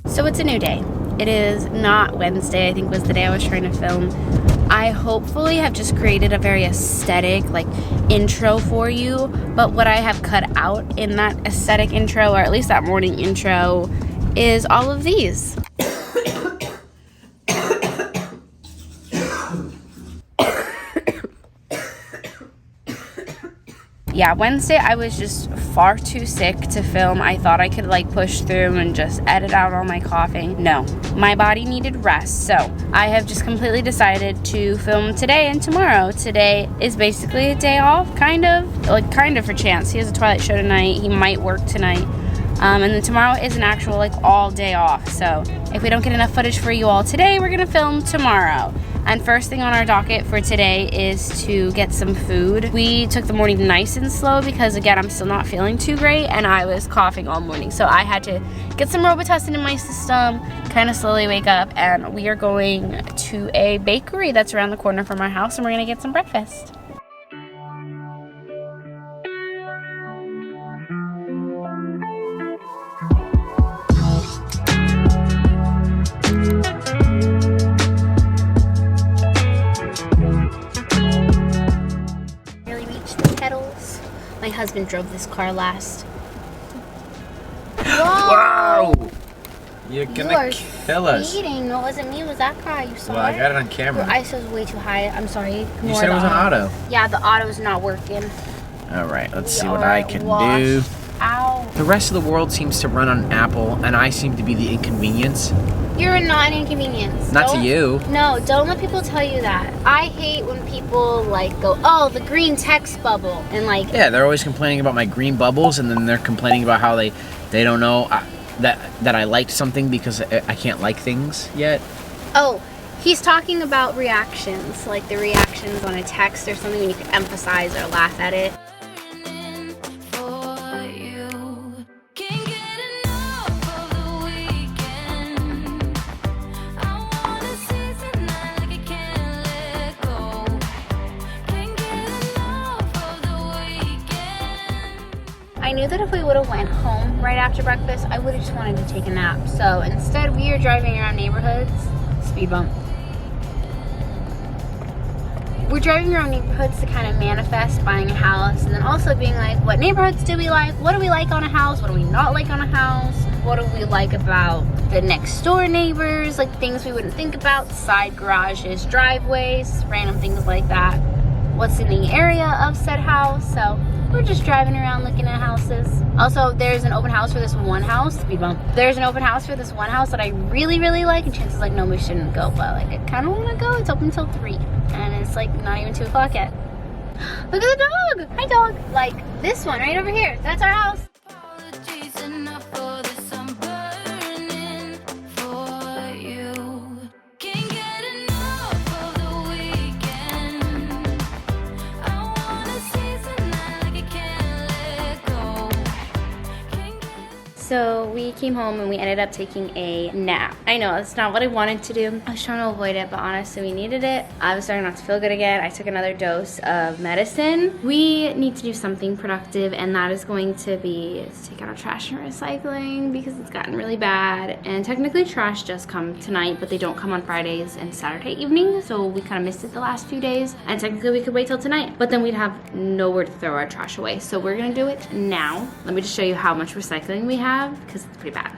So it's a new day. It is not Wednesday, I think was the day I was trying to film. I hopefully have just created a very aesthetic intro for you, but what I have cut out in that aesthetic intro, or at least that morning intro, is all of these. Yeah, Wednesday I was just far too sick to film. I thought I could push through and just edit out all my coughing. No, my body needed rest. So I have just completely decided to film today and tomorrow. Today is basically a day off, kind of for Chance. He has a Twilight show tonight. He might work tonight. And then tomorrow is an actual all day off. So if we don't get enough footage for you all today, we're gonna film tomorrow. And first thing on our docket for today is to get some food. We took the morning nice and slow because, again, I'm still not feeling too great and I was coughing all morning. So I had to get some Robitussin in my system, kind of slowly wake up, and we are going to a bakery that's around the corner from our house and we're gonna get some breakfast. My husband drove this car last. Whoa! You're gonna kill us. Speeding. No, it wasn't me. It was that car. You saw it? Well, I got it on camera. Your ISO was way too high. I'm sorry. You said it was an auto. Yeah, the auto's not working. All right, let's see what I can do. Ow. The rest of the world seems to run on Apple, and I seem to be the inconvenience. You're not an inconvenience. Not to you. No, don't let people tell you that. I hate when people go, oh, the green text bubble, and Yeah, they're always complaining about my green bubbles, and then they're complaining about how they don't know that I liked something because I can't like things yet. Oh, he's talking about reactions, the reactions on a text or something when you can emphasize or laugh at it. I knew that if we would have went home right after breakfast, I would have just wanted to take a nap. So instead, we are driving around neighborhoods. Speed bump. We're driving around neighborhoods to kind of manifest buying a house, and then also being what neighborhoods do we like? What do we like on a house? What do we not like on a house? What do we like about the next door neighbors? Things we wouldn't think about, side garages, driveways, random things like that. What's in the area of said house? So we're just driving around looking at houses. Also, there's an open house for this one house. Speed bump. There's an open house for this one house that I really, really like, and Chance's no, we shouldn't go, but I kind of want to go. It's open until 3, and it's not even 2 o'clock yet. Look at the dog. Hi, dog. This one right over here. That's our house. so we came home and we ended up taking a nap. I know, it's not what I wanted to do. I was trying to avoid it, but honestly, we needed it. I was starting not to feel good again. I took another dose of medicine. We need to do something productive, and that is going to be to take out our trash and recycling because it's gotten really bad. And technically, trash does come tonight, but they don't come on Fridays and Saturday evenings, so we kind of missed it the last few days. And technically, we could wait till tonight, but then we'd have nowhere to throw our trash away. So we're gonna do it now. Let me just show you how much recycling we have because it's pretty bad.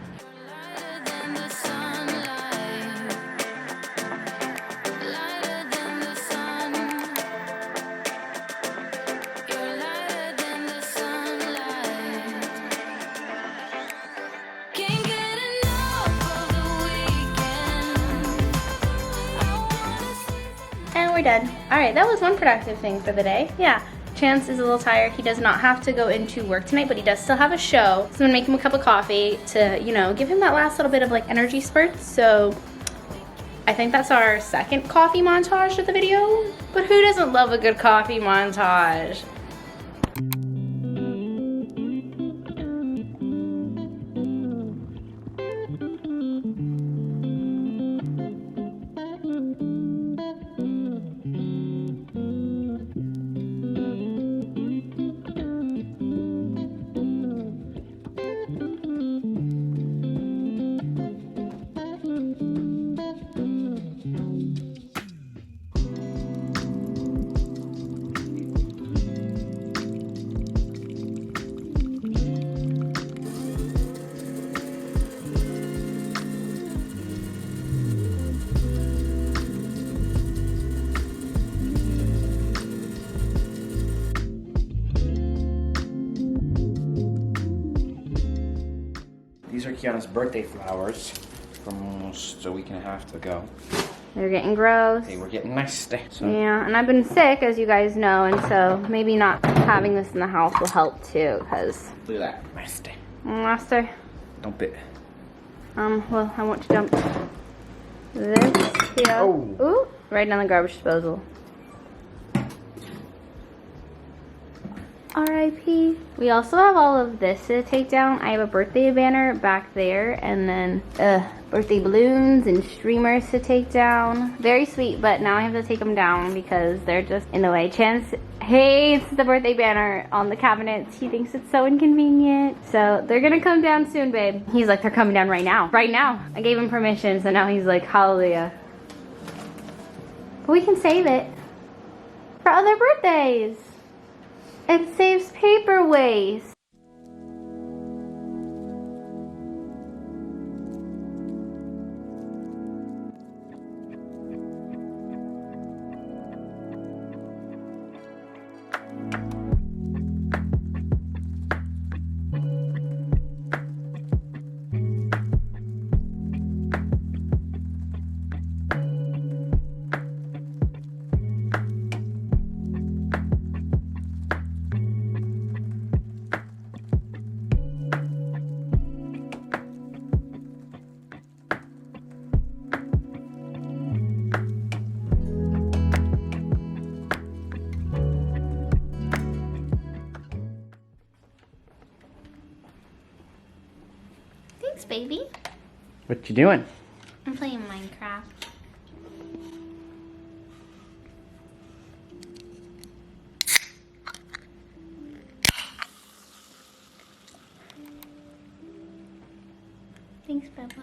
And we're done. All right, that was one productive thing for the day. Yeah. Chance is a little tired. He does not have to go into work tonight, but he does still have a show. So I'm gonna make him a cup of coffee to, you know, give him that last little bit of like energy spurts. So I think that's our second coffee montage of the video. But who doesn't love a good coffee montage? These are Kiana's birthday flowers from almost a week and a half ago. They're getting gross. They were getting nasty. So. Yeah, and I've been sick, as you guys know, and so maybe not having this in the house will help too, because... Look at that. Nasty. Nasty. Dump it. Well, I want to dump this here. Oh. Ooh, right down the garbage disposal. R.I.P. We also have all of this to take down. I have a birthday banner back there, and then birthday balloons and streamers to take down. Very sweet, but now I have to take them down because they're just in the way. Chance hates the birthday banner on the cabinets. He thinks it's so inconvenient. So they're gonna come down soon, babe. He's like, they're coming down right now. Right now. I gave him permission, so now he's like, hallelujah. But we can save it for other birthdays. It saves paper waste. Thanks, baby. What you doing? I'm playing Minecraft. Thanks, Bubba.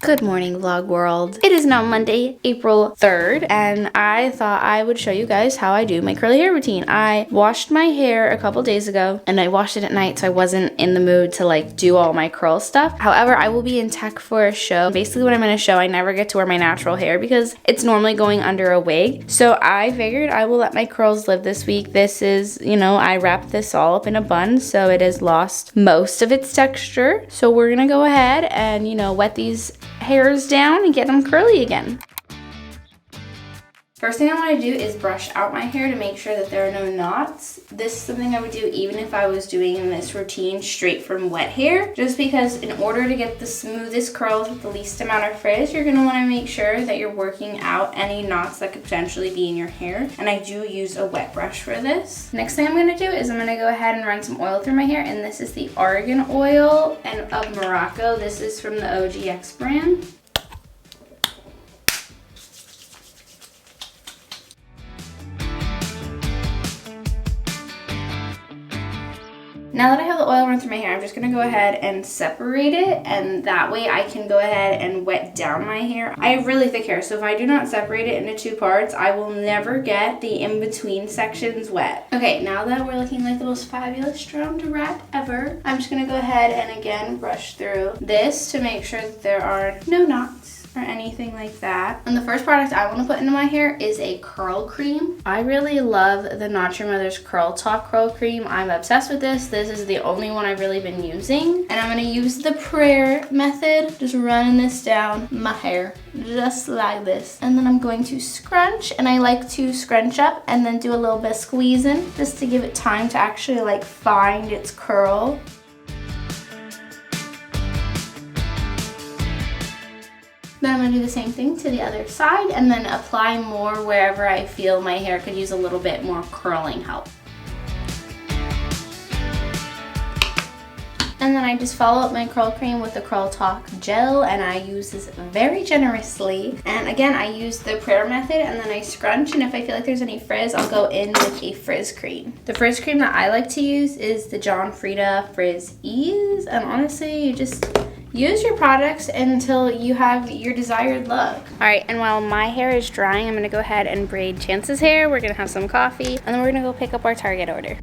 Good morning, vlog world. It is now Monday, April 3rd, and I thought I would show you guys how I do my curly hair routine. I washed my hair a couple days ago, and I washed it at night, so I wasn't in the mood to like do all my curl stuff. However, I will be in tech for a show. Basically what I'm gonna show, I never get to wear my natural hair because it's normally going under a wig. So I figured I will let my curls live this week. This is, you know, I wrapped this all up in a bun, so it has lost most of its texture. So we're gonna go ahead and, you know, wet these hairs down and get them curly again. First thing I want to do is brush out my hair to make sure that there are no knots. This is something I would do even if I was doing this routine straight from wet hair, just because in order to get the smoothest curls with the least amount of frizz, you're going to want to make sure that you're working out any knots that could potentially be in your hair. And I do use a wet brush for this. Next thing I'm going to do is I'm going to go ahead and run some oil through my hair, and this is the Argan Oil and of Morocco. This is from the OGX brand. Now that I have the oil run through my hair, I'm just gonna go ahead and separate it, and that way I can go ahead and wet down my hair. I have really thick hair, so if I do not separate it into two parts, I will never get the in-between sections wet. Okay, now that we're looking like the most fabulous drowned rat ever, I'm just gonna go ahead and again brush through this to make sure that there are no knots or anything like that. And the first product I want to put into my hair is a curl cream. I really love the Not Your Mother's Curl Talk curl cream. I'm obsessed with this. This is the only one I've really been using. And I'm going to use the prayer method, just running this down my hair, just like this. And then I'm going to scrunch, and I like to scrunch up and then do a little bit of squeezing just to give it time to actually like find its curl. Then I'm going to do the same thing to the other side and then apply more wherever I feel my hair could use a little bit more curling help. And then I just follow up my curl cream with the Curl Talk gel, and I use this very generously. And again, I use the prayer method, and then I scrunch, and if I feel like there's any frizz, I'll go in with a frizz cream. The frizz cream that I like to use is the John Frieda Frizz Ease, and honestly, you just use your products until you have your desired look. All right, and while my hair is drying, I'm gonna go ahead and braid Chance's hair. We're gonna have some coffee, and then we're gonna go pick up our Target order.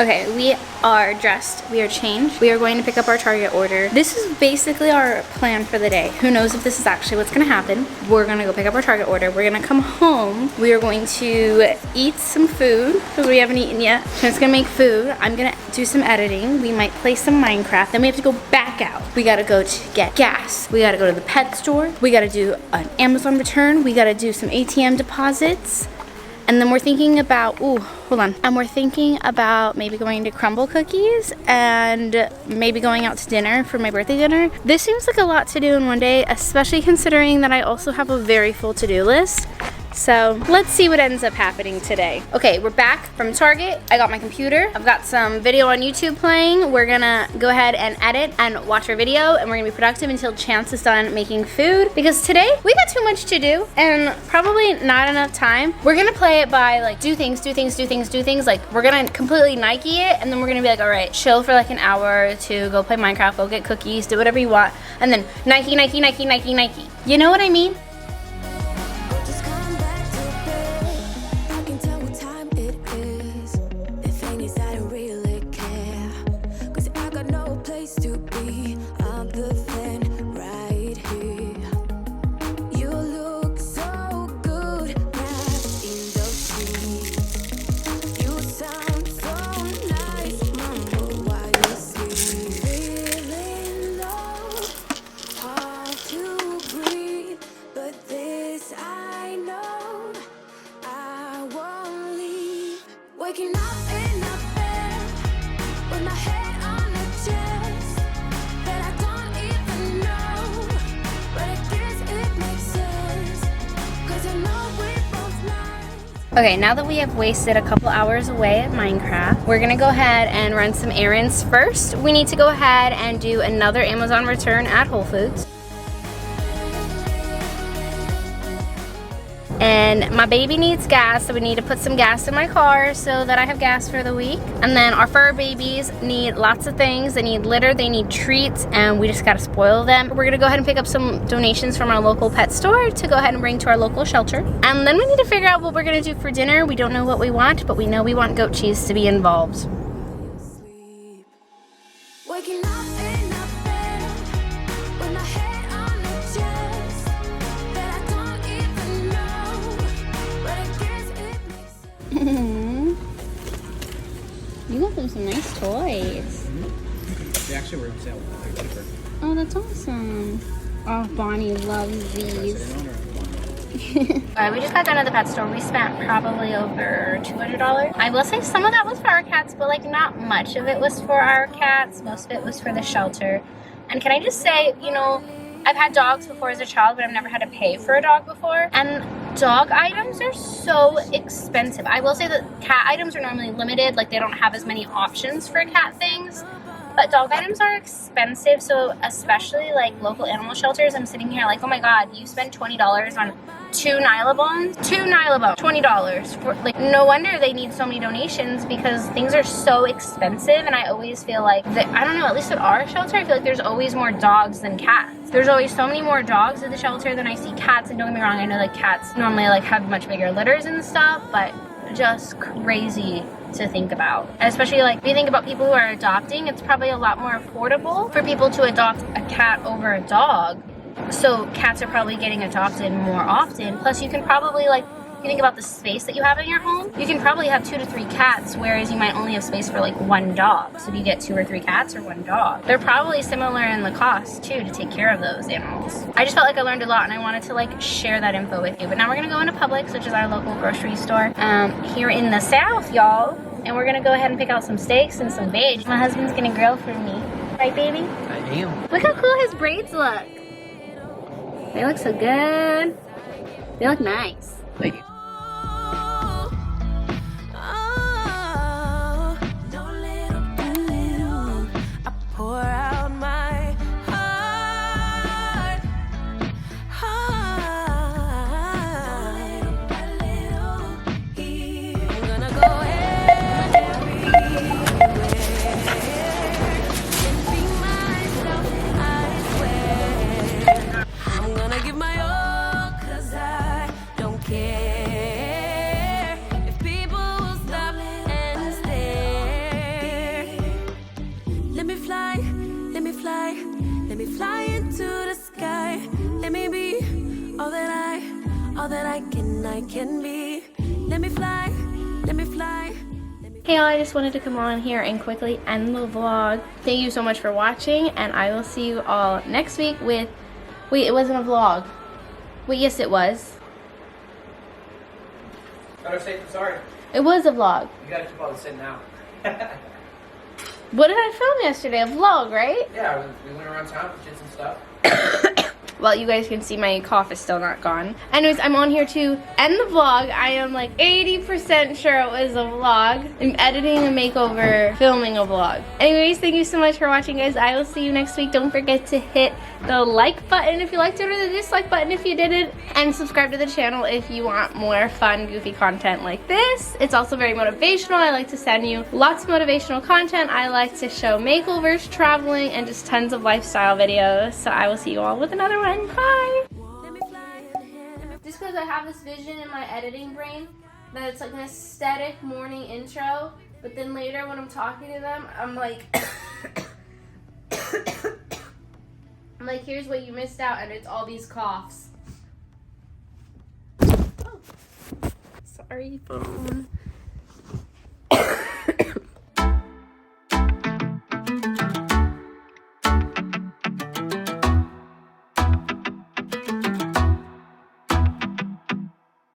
Okay, we are dressed, we are changed. We are going to pick up our Target order. This is basically our plan for the day. Who knows if this is actually what's gonna happen. We're gonna go pick up our Target order. We're gonna come home. We are going to eat some food because we haven't eaten yet. Trent's gonna make food. I'm gonna do some editing. We might play some Minecraft. Then we have to go back out. We gotta go to get gas. We gotta go to the pet store. We gotta do an Amazon return. We gotta do some ATM deposits. And then we're thinking about, and we're thinking about maybe going to Crumble Cookies and maybe going out to dinner for my birthday dinner. This seems like a lot to do in one day, especially considering that I also have a very full to-do list. So let's see what ends up happening today. Okay, we're back from Target. I got my computer. I've got some video on YouTube playing. We're gonna go ahead and edit and watch our video, and we're gonna be productive until Chance is done making food, because today we got too much to do and probably not enough time. We're gonna play it by like do things. Like we're gonna completely Nike it, and then we're gonna be like, all right, chill for like an hour or two, go play Minecraft, go get cookies, do whatever you want, and then Nike. You know what I mean? Waking up in a bed with my head on a chest that I don't even know, but I guess it makes sense, 'cause I know we both lie. Okay, now that we have wasted a couple hours away at Minecraft, we're gonna go ahead and run some errands first. We need to go ahead and do another Amazon return at Whole Foods. And my baby needs gas, so we need to put some gas in my car so that I have gas for the week. And then our fur babies need lots of things. They need litter, they need treats, and we just gotta spoil them. We're gonna go ahead and pick up some donations from our local pet store to go ahead and bring to our local shelter. And then we need to figure out what we're gonna do for dinner. We don't know what we want, but we know we want goat cheese to be involved. Waking up in a bed with my head on the chest that I don't even know, but I guess it makes sense. You got them some nice toys. They actually were on sale. They're cheaper. Oh, that's awesome. Oh, Bonnie loves these. Alright, we just got done at the pet store. We spent probably over $200. I will say some of that was for our cats, but like not much of it was for our cats. Most of it was for the shelter. And can I just say, you know, I've had dogs before as a child, but I've never had to pay for a dog before. And dog items are so expensive. I will say that cat items are normally limited, like they don't have as many options for cat things. But dog items are expensive, so especially like local animal shelters, I'm sitting here like, oh my god, you spent $20 on 2 Nylabones? 2 Nylabones, $20. For, like, no wonder they need so many donations because things are so expensive, and I always feel like, I don't know, at least at our shelter, I feel like there's always more dogs than cats. There's always so many more dogs at the shelter than I see cats, and don't get me wrong, I know like cats normally like have much bigger litters and stuff, but just crazy to think about. And especially like if you think about people who are adopting, it's probably a lot more affordable for people to adopt a cat over a dog. So cats are probably getting adopted more often. Plus you can probably like, if you think about the space that you have in your home, you can probably have 2 to 3 cats, whereas you might only have space for like 1 dog. So do you get 2 or 3 cats or 1 dog? They're probably similar in the cost too to take care of those animals. I just felt like I learned a lot and I wanted to like share that info with you. But now we're gonna go into Publix, which is our local grocery store here in the South, y'all. And we're gonna go ahead and pick out some steaks and some veg. My husband's gonna grill for me. Right, baby? I am. Look how cool his braids look. They look so good. They look nice. Thank you. I can be. Let me fly, let me fly. Hey y'all, I just wanted to come on here and quickly end the vlog. Thank you so much for watching, and I will see you all next week with, wait, it wasn't a vlog. Wait, yes it was. Gotta say sorry. It was a vlog. You gotta keep all this in now. What did I film yesterday? A vlog, right? Yeah, we went around town, did some stuff. Well, you guys can see my cough is still not gone. Anyways, I'm on here to end the vlog. I am like 80% sure it was a vlog. I'm editing a makeover, filming a vlog. Anyways, thank you so much for watching, guys. I will see you next week. Don't forget to hit the like button if you liked it, or the dislike button if you didn't, and subscribe to the channel if you want more fun, goofy content like this. It's also very motivational. I like to send you lots of motivational content. I like to show makeovers, traveling, and just tons of lifestyle videos. So I will see you all with another one. Bye! Just because I have this vision in my editing brain that it's like an aesthetic morning intro, but then later when I'm talking to them, I'm like, I'm like, here's what you missed out, and it's all these coughs. Oh. Sorry, phone.